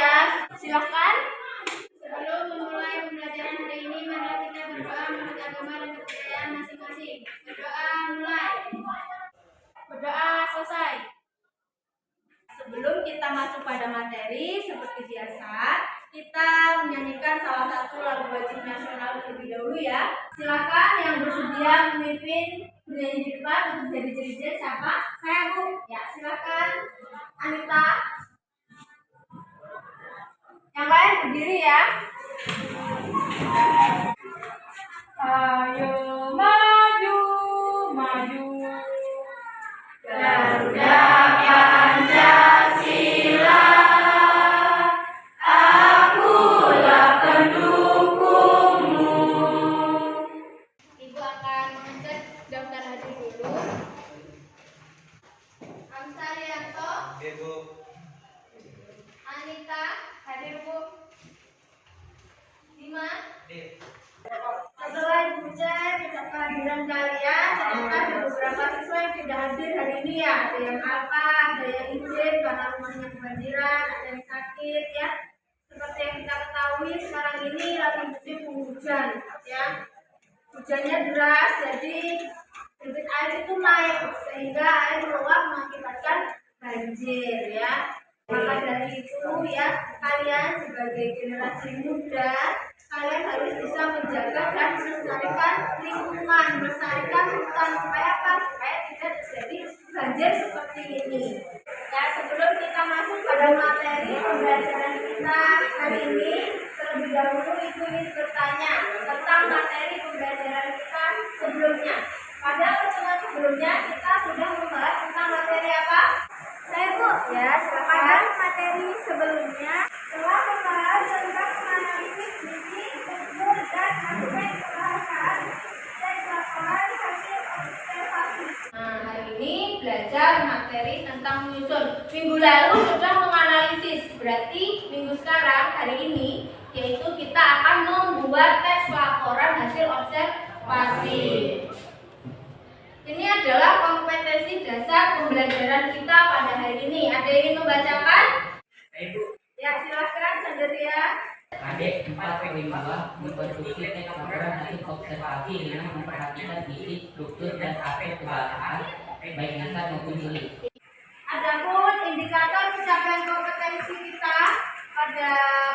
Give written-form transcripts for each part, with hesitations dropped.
ya. Silahkan. Sebelum memulai pembelajaran hari ini, mari kita berdoa menurut agama dan kepercayaan masing-masing. Berdoa mulai. Berdoa selesai. Sebelum kita masuk pada materi, seperti biasa, kita menyanyikan salah satu lagu wajib nasional terlebih dahulu ya. Silakan yang bersedia memimpin bernyanyi di depan untuk jadi juri siapa? Saya Bu. Ya, silakan. Anita. Yang lain berdiri ya. Ayo maju, maju. Garuda Pancasila, akulah pendukungmu. Ibu akan mencet daftar hadir dulu. Amsarianto. Ibu. Anita, hadir Bu. Dima. Setelah Ibu cek kehadiran kalian, ternyata ada beberapa siswa yang tidak hadir hari ini ya. Ada yang apa, ada yang izin karena rumahnya kebanjiran, ada yang sakit ya. Seperti yang kita ketahui sekarang ini lagi musim hujan ya. Hujannya deras, jadi debit air itu naik sehingga air meluap mengakibatkan banjir ya. Maka dari itu ya, kalian sebagai generasi muda, kalian harus bisa menjaga dan melestarikan lingkungan, melestarikan hutan supaya apa? Supaya tidak terjadi banjir seperti ini. Ya, sebelum kita masuk pada materi pembelajaran kita hari ini, terlebih dahulu Ibu ingin bertanya tentang materi pembelajaran kita sebelumnya. Pada pertemuan sebelumnya kita sudah membahas tentang materi apa? Saya Bu. Ya, silakan. Materi sebelumnya telah membahas tentang analisis gizi, umur dan aspek kebahasaan dan laporan hasil observasi. Nah, hari ini belajar materi tentang menyusun. Minggu lalu sudah menganalisis, berarti minggu sekarang hari ini yaitu kita akan membuat teks laporan hasil observasi. Ini adalah kompetensi dasar pembelajaran kita pada hari ini. Ada yang ingin membacakan? Ibu. Ya, silakan Sanderia. Adik 4.5 membentuk teks laporan hasil observasi dengan memperhatikan isi, struktur, dan aspek kebahasaan baik lisan maupun tulis. Adapun indikator pencapaian kompetensi kita pada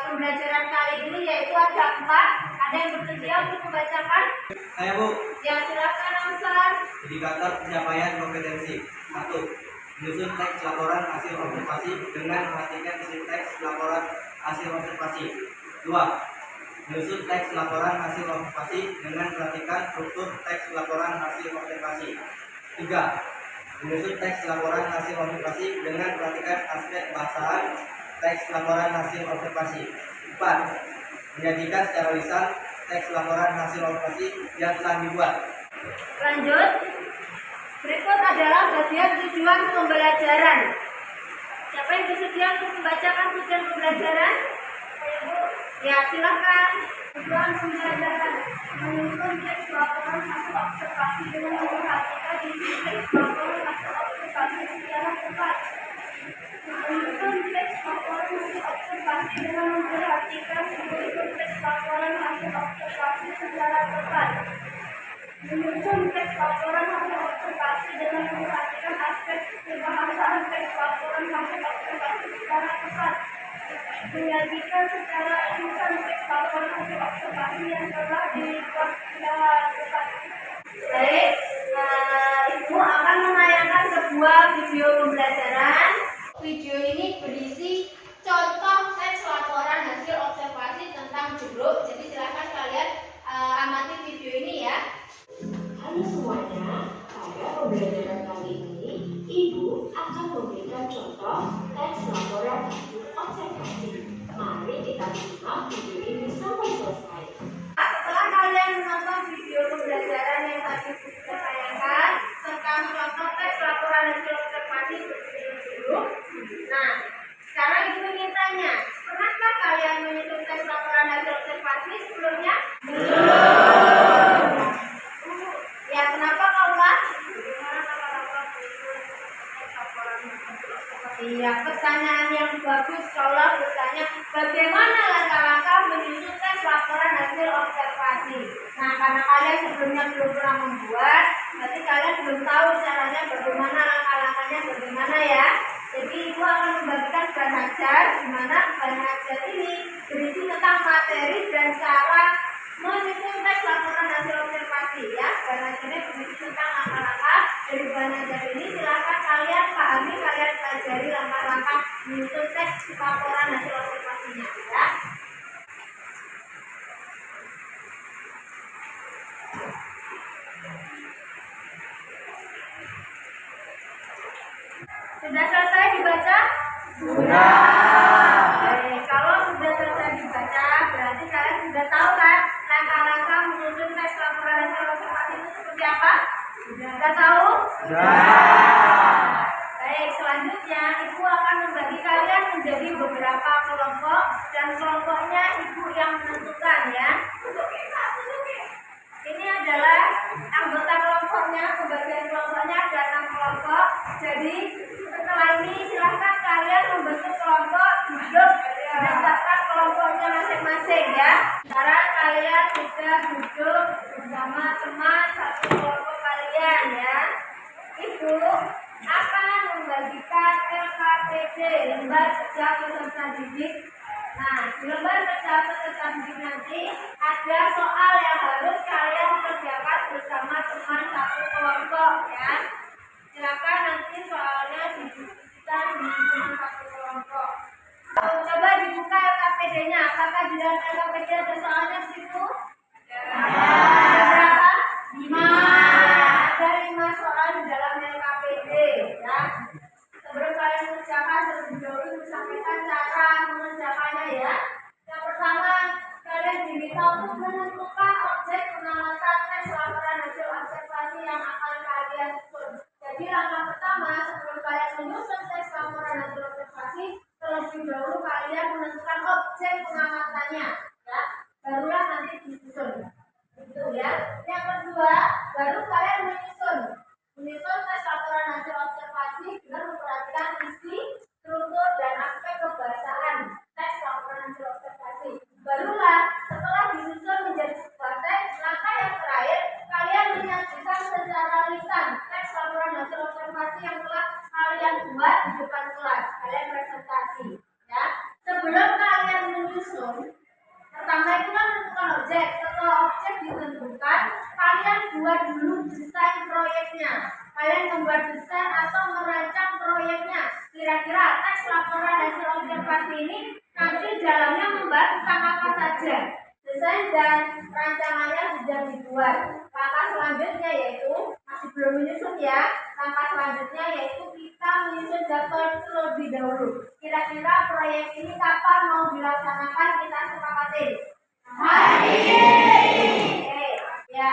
pembelajaran kali ini yaitu ada 4. Ada yang bersedia untuk membacakan? Saya Bu. Ya, silakan Amsar. Indikator pencapaian kompetensi. 1. Menyusun teks laporan hasil observasi dengan memperhatikan isi teks laporan hasil observasi. 2. Menyusun teks laporan hasil observasi dengan memperhatikan struktur teks laporan hasil observasi. 3. Menyusun teks laporan hasil observasi dengan memperhatikan aspek bahasaan teks laporan hasil observasi. 4. Menyajikan secara lisan teks laporan hasil observasi yang telah dibuat. Lanjut. Berikut adalah bagian tujuan pembelajaran. Siapa yang bersedia untuk membacakan tujuan pembelajaran? Ya, silakan. Tujuan pembelajaran menyusun teks laporan hasil observasi dengan memperhatikan isi teks laporan hasil observasi secara tepat. Menyusun teks laporan hasil observasi dengan memperhatikan struktur teks laporan hasil observasi secara tepat. Menyusun teks laporan hasil observasi dengan memperhatikan aspek kebahasaan teks laporan hasil observasi secara tepat. Menyajikan secara lisan teks laporan hasil observasi yang telah dibuat secara tepat. Baik, Ibu akan menayangkan sebuah video pembelajaran. Video ini berisi contoh teks laporan hasil observasi tentang jeruk. Jadi silakan kalian amati video ini ya. Halo semuanya, pada pembelajaran kali ini, Ibu akan memberikan contoh teks laporan hasil observasi. Mari kita simak video ini sampai selesai. Setelah kalian menonton video pembelajaran yang tadi kita tayangkan tentang contoh teks laporan hasil observasi berikut dulu. Nah, sekarang Ibu ingin tanya, bagaimana langkah-langkah menyusun tes laporan hasil observasi. Nah, karena kalian sebelumnya belum pernah membuat, berarti kalian belum tahu caranya bagaimana, langkah-langkahnya bagaimana ya. Jadi ibu akan membagikan bahan ajar, di mana bahan ajar ini berisi tentang materi dan cara menyusun tes laporan hasil observasi ya. Bahan ajarnya berisi tentang langkah-langkah dari bahan ajar ini. Silakan kalian pahami, kalian pelajari langkah-langkah menyusun tes laporan hasil observasinya ya. Sudah selesai dibaca? Sudah. Baik, kalau sudah selesai dibaca, berarti kalian sudah tahu kan langkah-langkah menyusun tes laporan hasil observasi itu seperti apa? Sudah tahu? Sudah. Baik, selanjutnya ibu akan membagi kalian menjadi beberapa kelompok dan kelompoknya ibu yang menentukan ya. Ini adalah anggota kelompoknya, pembagian kelompoknya ada 6 kelompok. Jadi setelah ini silahkan kalian membentuk kelompok duduk berdasarkan kelompoknya masing-masing ya. Sekarang kalian sudah duduk bersama teman satu kelompok kalian ya. Ibu akan membagikan LKPD, lembar kerja peserta didik. Nah, di lembar kerja peserta didik nanti ada soal yang harus kalian kerjakan bersama teman satu kelompok ya. Silakan nanti soalnya didiskusikan di satu kelompok. Coba dibuka LKPD-nya. Apakah di dalam LKPD ada soalnya di situ? Ada berapa? 5. Ada 5 soal di dalam LKPD ya. Sebelum kalian mengerjakan, terlebih dahulu disampaikan cara mengerjakannya ya. Yang pertama, kalian diminta untuk menentukan objek pengamatan tes laporan hasil observasi yang akan kalian susun. Jadi langkah pertama, sebelum kalian menyusun tes laporan hasil observasi, terlebih dahulu kalian menentukan objek pengamatannya ya. Barulah nanti disusun. Gitu ya. Yang kedua, baru kalian menyusun tes laporan hasil observasi dengan memperhatikan isi, struktur, dan aspek kebahasaan tes laporan hasil observasi. Barulah setelah disusun menjadi sebuah teks, langkah yang terakhir kalian menyajikan secara lisan tes laporan hasil observasi yang telah kalian buat di depan kelas. Kalian presentasi ya. Sebelum kalian menyusun, pertama itu kan menentukan objek. Setelah objek ditentukan, kalian buat dulu desain proyeknya. Kalian membuat desain atau merancang proyeknya. Kira-kira teks laporan hasil observasi ini nanti dalamnya membahas tentang apa saja. Desain dan rancangannya sudah dibuat. Langkah selanjutnya yaitu, masih belum menyusun ya. Langkah selanjutnya yaitu kita menyusun jadwal terlebih dahulu. Kira-kira proyek ini kapan mau dilaksanakan, kita sepakati. Hari ini. Oke, ya.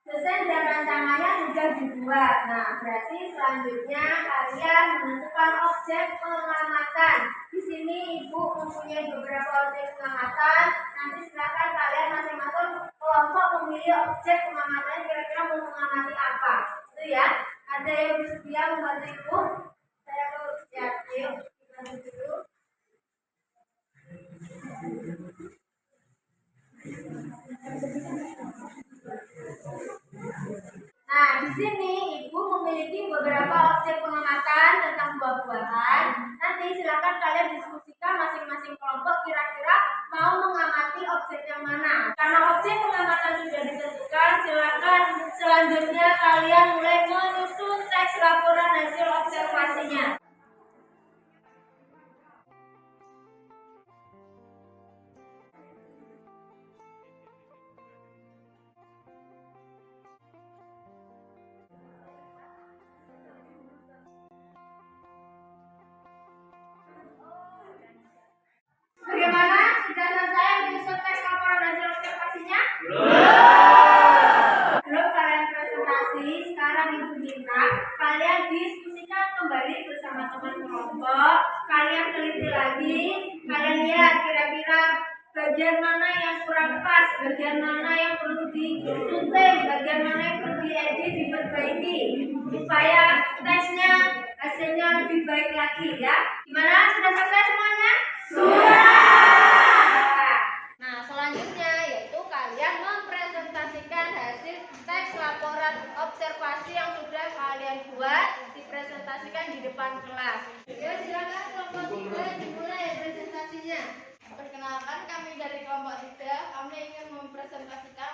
Desain dan rancangannya sudah dibuat. Nah, berarti selanjutnya kalian menentukan objek pengamatan. Di sini ibu mempunyai beberapa objek pengamatan. Nanti silakan kalian masing-masing kelompok memilih objek pengamatan kira-kira mau mengamati apa. Itu ya. Ada yang bersedia membantu ibu? Saya mau siap. Yuk, kita dulu. Nah, di sini ibu memiliki beberapa objek pengamatan tentang buah-buahan. Nanti silakan kalian diskusikan masing-masing kelompok kira-kira mau mengamati objek yang mana. Karena objek pengamatan sudah ditentukan, silakan selanjutnya kalian mulai menyusun teks laporan hasil observasinya. Bagaimana? Sudah selesai menyusun teks laporan hasil observasinya? Belum kalian presentasi, sekarang ibu minta kalian diskusikan kembali bersama teman kelompok. Kalian teliti lagi, kalian lihat kira-kira bagian mana yang kurang pas, bagian mana yang perlu disunting, bagian mana yang perlu diedit, diperbaiki supaya tesnya hasilnya lebih baik lagi ya. Gimana? Sudah selesai semuanya? Sudah. depan kelas. Ya, silakan kelompok 3 dimulai presentasinya. Perkenalkan, kami dari kelompok 3, kami ingin mempresentasikan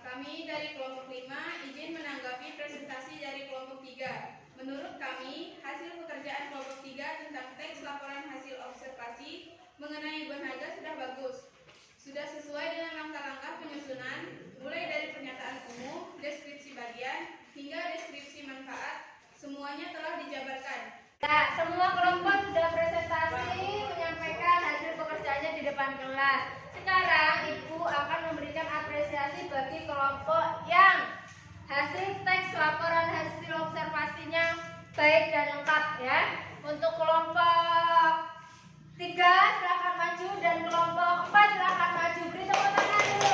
kami dari kelompok 5 izin menanggapi presentasi dari kelompok 3. Menurut kami, hasil pekerjaan kelompok 3 tentang teks laporan hasil observasi mengenai berharga sudah bagus. Sudah sesuai dengan langkah-langkah penyusunan, mulai dari pernyataan umum, deskripsi bagian, hingga deskripsi manfaat, semuanya telah dijabarkan. Nah, semua kelompok sudah presentasi menyampaikan hasil pekerjaannya di depan kelas. Sekarang Ibu akan memberikan apresiasi bagi kelompok yang hasil teks laporan hasil observasinya baik dan lengkap ya. Untuk kelompok 3 silakan maju dan kelompok 4 silakan maju. Beri tepuk tangan dulu.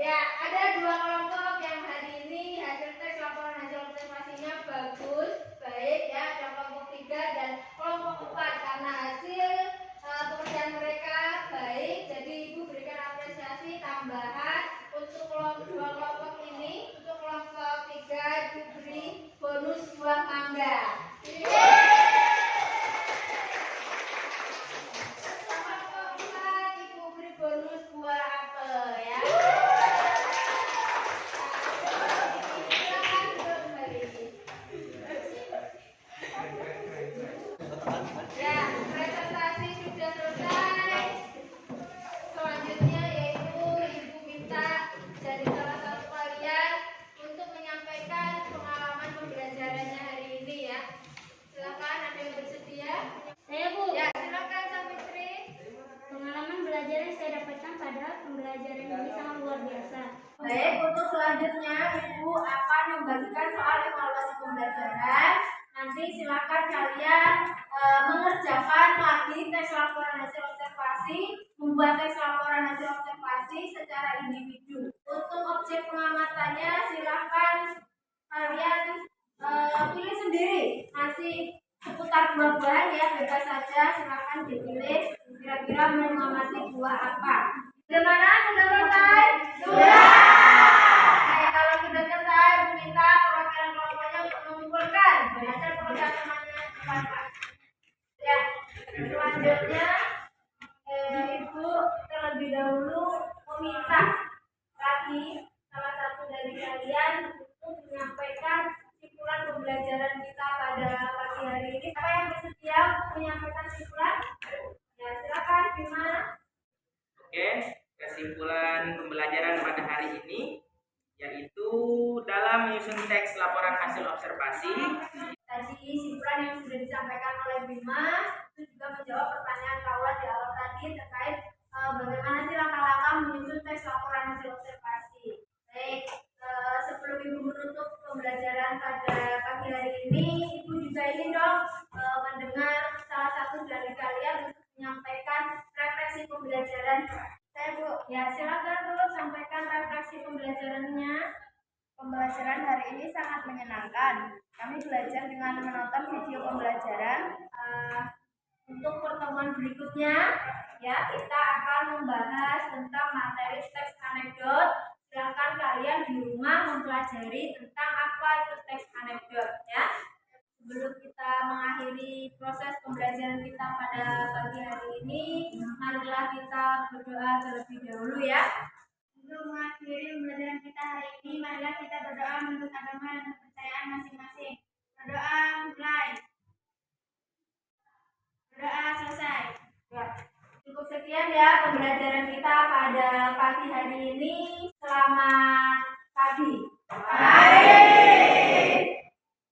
Ya, ada 2 kelompok yang hari ini hasil teks laporan hasil observasinya bagus, baik ya. Ada kelompok 3 dan kelompok 4 karena hasil pekerjaan mereka baik, jadi Ibu berikan apresiasi tambahan untuk kelompok ini. Untuk kelompok 3 diberi bonus buah mangga. Kelompok 4 Ibu beri bonus buah apel ya. Silakan duduk kembali. Ya, presentasi sudah selesai. Selanjutnya yaitu Ibu minta dari salah satu kalian untuk menyampaikan pengalaman pembelajarannya hari ini ya. Silakan, ada yang bersedia? Saya Bu, Ya, silakan Savitri. pengalaman belajar yang saya dapatkan pada pembelajaran ini sangat luar biasa. Baik, untuk selanjutnya Ibu akan membagikan soal evaluasi pembelajaran. Nanti silakan kalian mengerjakan lagi tes laporan hasil observasi, membuat tes laporan hasil observasi secara individu. Untuk objek pengamatannya silakan kalian pilih sendiri. Masih seputar buah-buahan ya, bebas saja, silakan dipilih kira-kira mengamati buah apa. Bagaimana? Sudah selesai? Sudah. Kalau sudah selesai, minta perwakilan kelompoknya untuk mengumpulkan hasil pekerjaan temannya depan kelas. Ya, selanjutnya Ibu terlebih dahulu meminta lagi salah satu dari kalian untuk menyampaikan kesimpulan pembelajaran kita pada pagi hari ini. Siapa yang bersedia untuk menyampaikan kesimpulan? Ya, silakan Bima. Oke, kesimpulan pembelajaran pada hari ini yaitu dalam menyusun teks laporan hasil observasi. Tadi kesimpulan yang sudah disampaikan oleh Bima itu juga menjawab pertanyaan Kaula di awal tadi terkait bagaimana sih langkah-langkah menyusun teks laporan hasil observasi. Baik, sebelum Ibu menutup pembelajaran pada pagi hari ini, Ibu juga ingin dong mendengar salah satu dari kalian untuk menyampaikan refleksi pembelajaran. Saya Bu, ya silakan dulu sampaikan refleksi pembelajarannya. Pembelajaran hari ini sangat menyenangkan. Kami belajar dengan menonton video pembelajaran. Untuk pertemuan berikutnya, ya kita akan membahas tentang materi teks anekdot. Silakan kalian di rumah mempelajari tentang apa itu teks anekdot ya. Sebelum kita mengakhiri proses pembelajaran kita pada pagi hari ini, marilah kita berdoa terlebih dahulu ya. Untuk mengakhiri pembelajaran kita hari ini, marilah kita berdoa menurut agama dan kepercayaan masing-masing. Berdoa mulai. Berdoa selesai. Ya. Cukup sekian ya pembelajaran kita pada pagi hari ini. Selamat pagi.